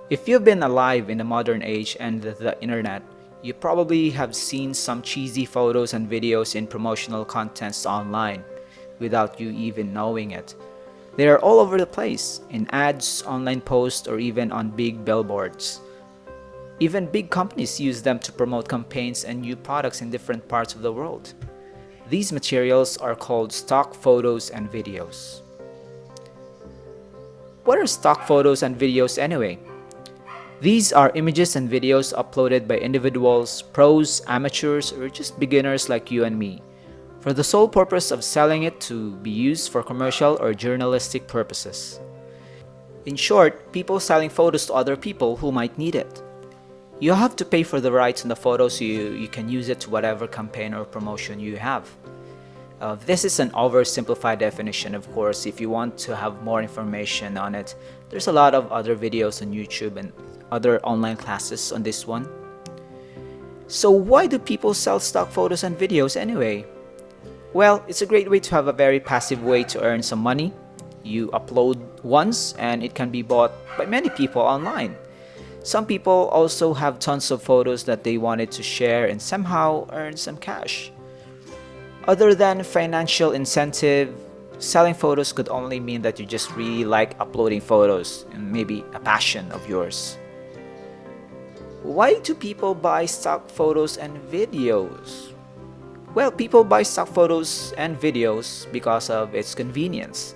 If you've been alive in the modern age and the internet, you probably have seen some cheesy photos and videos in promotional contents online without you even knowing it. They are all over the place, in ads, online posts, or even on big billboards. Even big companies use them to promote campaigns and new products in different parts of the world. These materials are called stock photos and videos. What are stock photos and videos anyway? These are images and videos uploaded by individuals, pros, amateurs, or just beginners like you and me, for the sole purpose of selling it to be used for commercial or journalistic purposes. In short, people selling photos to other people who might need it. You have to pay for the rights on the photo so you can use it to whatever campaign or promotion you have. This is an oversimplified definition, of course. If you want to have more information on it, there's a lot of other videos on YouTube and other online classes on this one. So why do people sell stock photos and videos anyway? Well, it's a great way to have a very passive way to earn some money. You upload once and it can be bought by many people online. Some people also have tons of photos that they wanted to share and somehow earn some cash. Other than financial incentive, selling photos could only mean that you just really like uploading photos and maybe a passion of yours. Why do people buy stock photos and videos? Well, people buy stock photos and videos because of its convenience.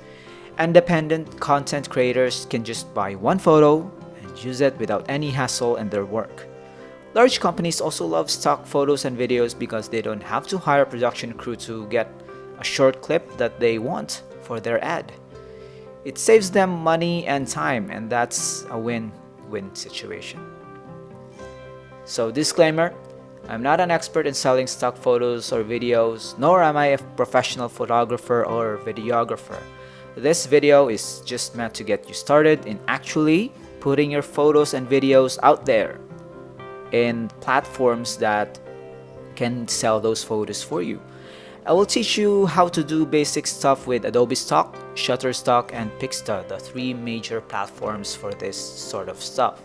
Independent content creators can just buy one photo and use it without any hassle in their work. Large companies also love stock photos and videos because they don't have to hire a production crew to get a short clip that they want for their ad. It saves them money and time, and that's a win-win situation. So, disclaimer, I'm not an expert in selling stock photos or videos, nor am I a professional photographer or videographer. This video is just meant to get you started in actually putting your photos and videos out there in platforms that can sell those photos for you. I will teach you how to do basic stuff with Adobe Stock, Shutterstock, and Pixta, the three major platforms for this sort of stuff.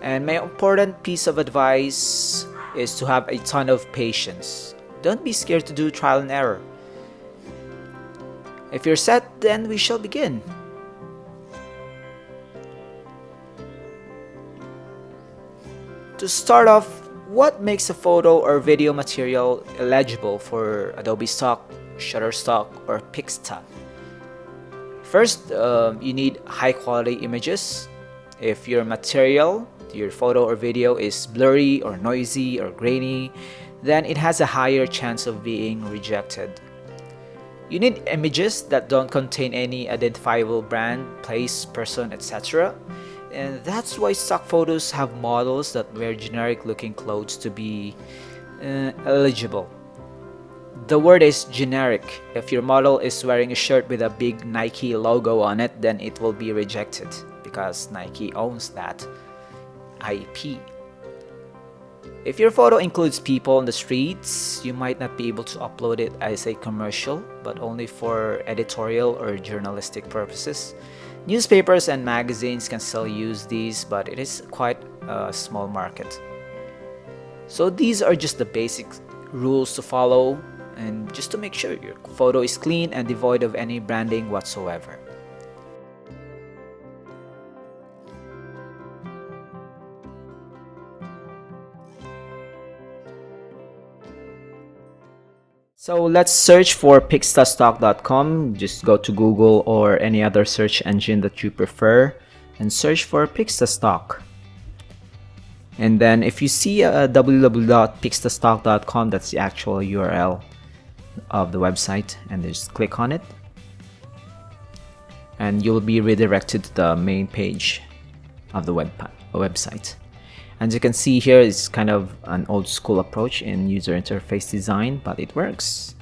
And my important piece of advice is to have a ton of patience. Don't be scared to do trial and error. If you're set, then we shall begin. To start off, what makes a photo or video material eligible for Adobe Stock, Shutterstock, or Pixta? First, you need high quality images. If your material, your photo or video is blurry or noisy or grainy, then it has a higher chance of being rejected. You need images that don't contain any identifiable brand, place, person, etc. And that's why stock photos have models that wear generic looking clothes to be eligible. The word is generic. If your model is wearing a shirt with a big Nike logo on it, then it will be rejected because Nike owns that IP. If your photo includes people on the streets, you might not be able to upload it as a commercial, but only for editorial or journalistic purposes. Newspapers and magazines can still use these, but it is quite a small market. So these are just the basic rules to follow, and just to make sure your photo is clean and devoid of any branding whatsoever. So let's search for pixtastock.com. Just go to Google or any other search engine that you prefer and search for Pixtastock. And then if you see www.pixtastock.com, that's the actual URL of the website, and just click on it and you'll be redirected to the main page of the website. As you can see here, it's kind of an old school approach in user interface design, but it works.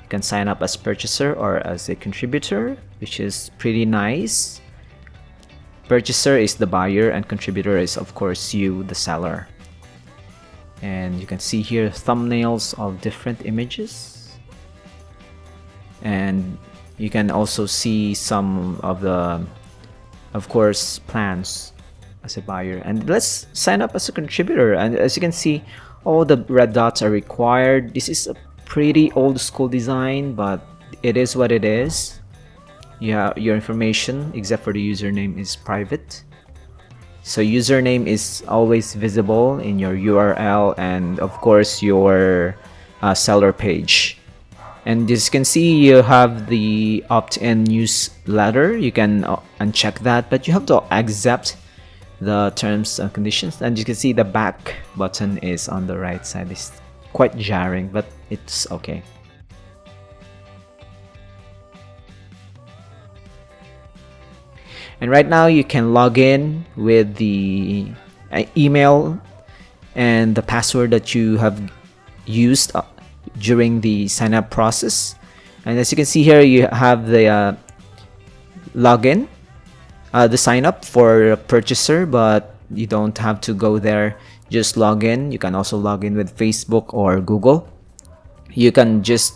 You can sign up as purchaser or as a contributor, which is pretty nice. Purchaser is the buyer and contributor is of course you, the seller. And you can see here thumbnails of different images. And you can also see some of the, of course, plans as a buyer. And let's sign up as a contributor. And as you can see, all the red dots are required. This is a pretty old school design, but it is what it is. Yeah, your information except for the username is private. So username is always visible in your URL and of course your seller page. And as you can see, you have the opt-in newsletter. You can uncheck that, but you have to accept the terms and conditions. And you can see the back button is on the right side. It's quite jarring, but it's okay. And right now you can log in with the email and the password that you have used during the sign up process. And as you can see here, you have the login, the sign up for a purchaser, but you don't have to go there. Just log in. You can also log in with Facebook or Google. You can just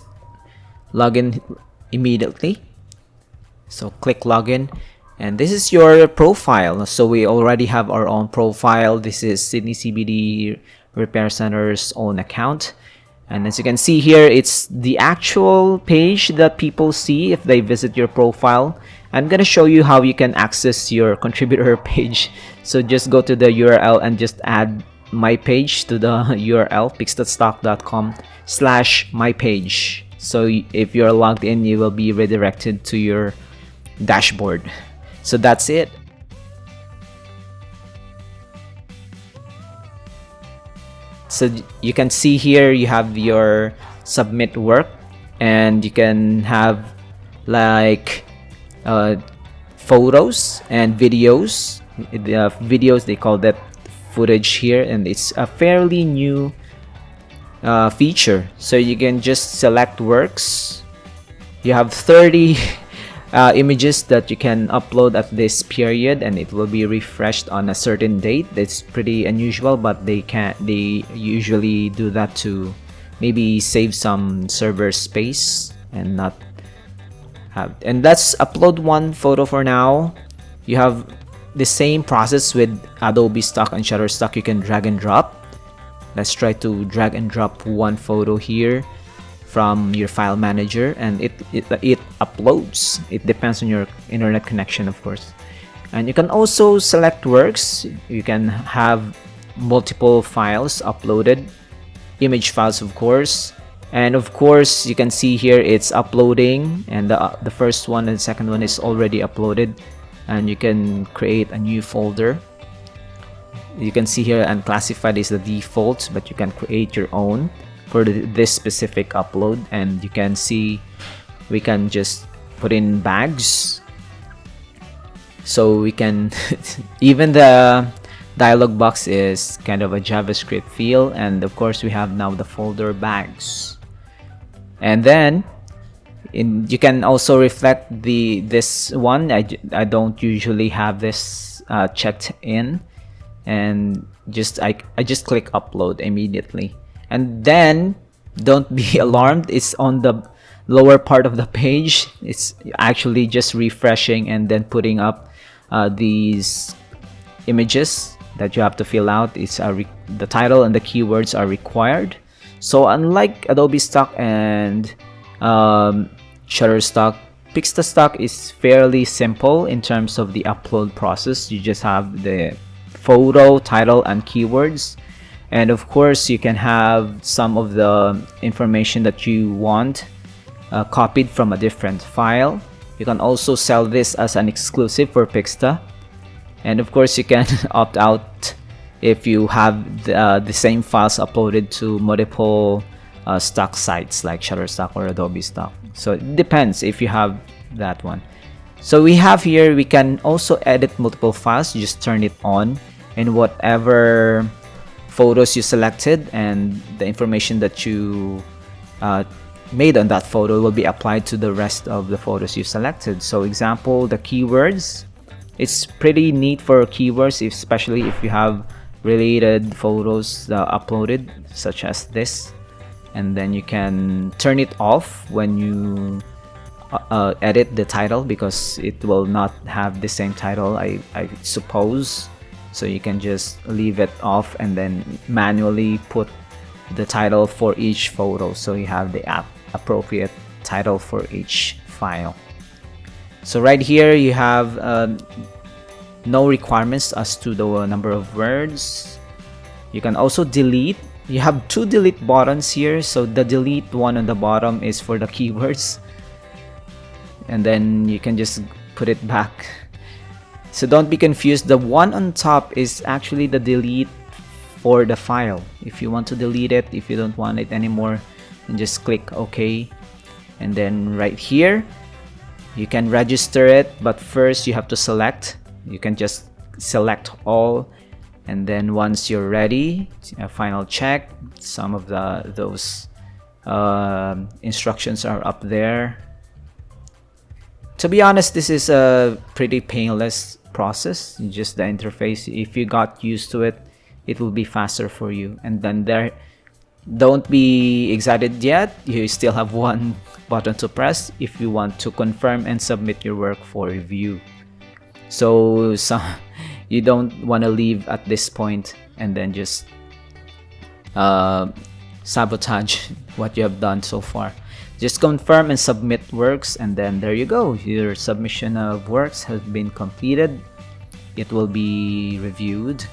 log in immediately. So click login. And this is your profile. So we already have our own profile. This is Sydney CBD Repair Center's own account. And as you can see here, it's the actual page that people see if they visit your profile. I'm going to show you how you can access your contributor page. So just go to the URL and just add my page to the URL, pixtastock.com/mypage. So if you're logged in, you will be redirected to your dashboard. So that's it. So you can see here you have your submit work, and you can have like photos and videos. The videos, they call that footage here, and it's a fairly new feature. So you can just select works. You have 30 images that you can upload at this period, and it will be refreshed on a certain date. It's pretty unusual, but they usually do that to maybe save some server space and not have. And let's upload one photo for now. You have the same process with Adobe Stock and Shutterstock. You can drag and drop. Let's try to drag and drop one photo here from your file manager, and it uploads. It depends on your internet connection, of course. And you can also select works. You can have multiple files uploaded, image files, of course. And of course, you can see here it's uploading, and the first one and second one is already uploaded. And you can create a new folder. You can see here unclassified is the default, but you can create your own for this specific upload. And you can see we can just put in bags, so we can even the dialog box is kind of a JavaScript feel. And of course we have now the folder bags. And then you can also reflect this one. I don't usually have this checked in, and I just click upload immediately. And then don't be alarmed, it's on the lower part of the page. It's actually just refreshing and then putting up these images that you have to fill out. It's the title and the keywords are required. So unlike Adobe Stock and Shutterstock, Pixtastock is fairly simple in terms of the upload process. You just have the photo, title, and keywords. And of course, you can have some of the information that you want copied from a different file. You can also sell this as an exclusive for Pixta. And of course, you can opt out if you have the same files uploaded to multiple stock sites like Shutterstock or Adobe Stock. So it depends if you have that one. So we have here, we can also edit multiple files. You just turn it on, and whatever photos you selected and the information that you made on that photo will be applied to the rest of the photos you selected. So example, the keywords, it's pretty neat for keywords, especially if you have related photos uploaded, such as this. And then you can turn it off when you edit the title, because it will not have the same title, I suppose. So you can just leave it off and then manually put the title for each photo, so you have the appropriate title for each file. So right here you have no requirements as to the number of words. You can also delete. You have two delete buttons here. So the delete one on the bottom is for the keywords, and then you can just put it back. So don't be confused. The one on top is actually the delete for the file. If you want to delete it, if you don't want it anymore, then just click OK. And then right here you can register it, but first you have to select. You can just select all, and then once you're ready, a final check. Some of those instructions are up there. To be honest, this is a pretty painless process. Just the interface, if you got used to it, it will be faster for you. And then don't be excited yet. You still have one button to press if you want to confirm and submit your work for review. So you don't want to leave at this point and then just sabotage what you have done so far. Just confirm and submit works, and then there you go. Your submission of works has been completed. It will be reviewed,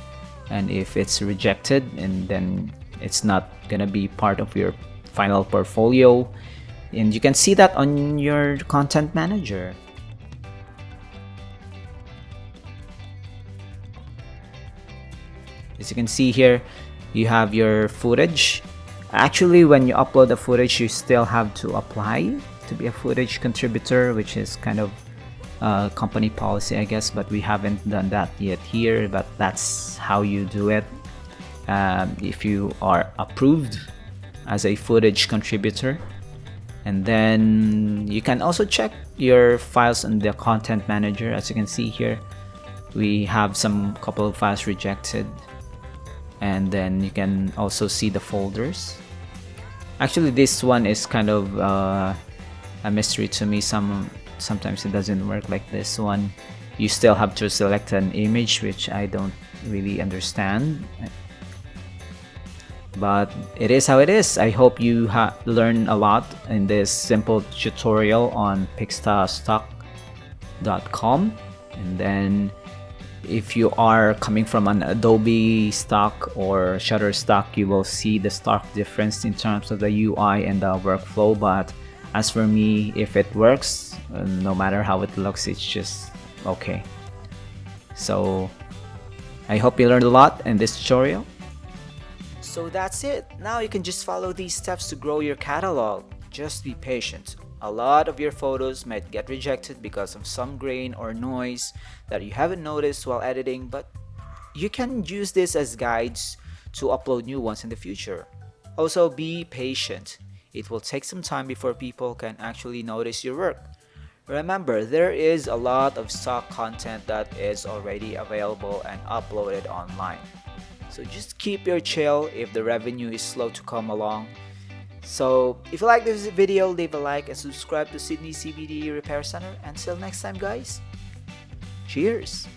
and if it's rejected, and then it's not gonna be part of your final portfolio, and you can see that on your content manager. As you can see here, you have your footage. Actually, when you upload the footage, you still have to apply to be a footage contributor, which is kind of company policy, I guess, but we haven't done that yet here. But that's how you do it. If you are approved as a footage contributor, and then you can also check your files in the content manager. As you can see here, we have some couple of files rejected, and then you can also see the folders. Actually, this one is kind of a mystery to me. Sometimes it doesn't work like this one. You still have to select an image, which I don't really understand, but it is how it is. I hope you learned a lot in this simple tutorial on Pixtastock.com. And then if you are coming from an Adobe stock or Shutterstock, you will see the stark difference in terms of the UI and the workflow. But as for me, if it works, no matter how it looks, it's just okay. So I hope you learned a lot in this tutorial. So that's it. Now you can just follow these steps to grow your catalog. Just be patient. A lot of your photos might get rejected because of some grain or noise that you haven't noticed while editing, but you can use this as guides to upload new ones in the future. Also, be patient. It will take some time before people can actually notice your work. Remember, there is a lot of stock content that is already available and uploaded online. So just keep your chill if the revenue is slow to come along. So if you like this video, leave a like and subscribe to Sydney CBD Repair Center. Until next time, guys, cheers!